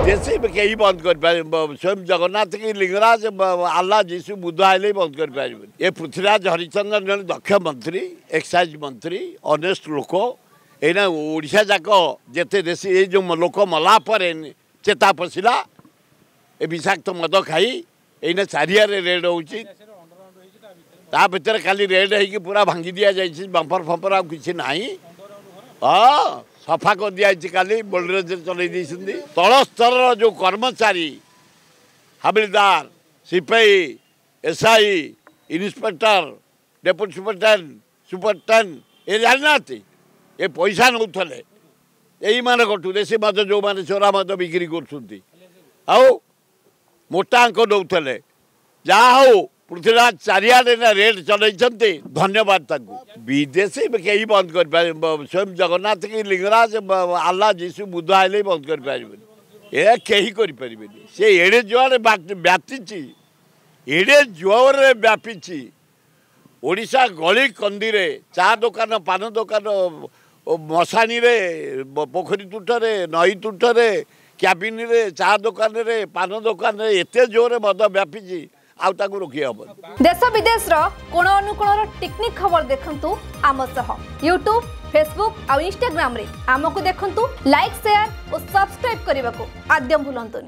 विदेशी में कहीं बंद कर स्वयं जगन्नाथ की लिंगराज आल्ला जीशु बुद्ध आए बंद कर पारे। ये पृथ्वीराज हरिचंद्रन जन दक्ष मंत्री एक्साइज मंत्री ऑनेस्ट लोक एना ओडिशा जाक जेते देशी ये जो लोक मला पर चेता पशिला ए विषाक्त मद खाई एना चारिया रेड होची ता भीतर खाली रेड है पूरा भांगी दिया जाइए बंपर फंपर आ किसी ना हाँ सफा कर दिखाई काली बोलरेज चल तल स्तर जो कर्मचारी हविलदार सिपाही एसआई इन्स्पेक्टर डेपुटी सुपरटेंडेंट ये जाना ये पैसा नौले यही मान कटु देशी मद जो मैंने चोरा मद बिक्री कर मोटा अंक नौले जहा हो पृथ्वीराज चारियाडे रेट चलते धन्यवाद विदेशी में कहीं बंद कर पारे स्वयं जगन्नाथ की लिंगराज आल्ला जीशु बुद्ध आए बंद कर पारे ये कहीं करें से एड़े जुआरे व्यापी एड़े जोरे व्यापी ओडिशा गली कंदी रे चा दुकान पान दुकान मशानी रे पोखरी तुठरे नई तुठरे क्याबिन रे चा दुकान रे पान दुकान रे एते जोरे मद व्यापी आउ रोकी हम देश विदेश कोण अनुकोण टेक्निक खबर देखंतु आम सह यूट्यूब फेसबुक और इंस्टाग्राम रे आमको देखंतु लाइक शेयर और सब्सक्राइब करने को आद्यम भूलंतुनि।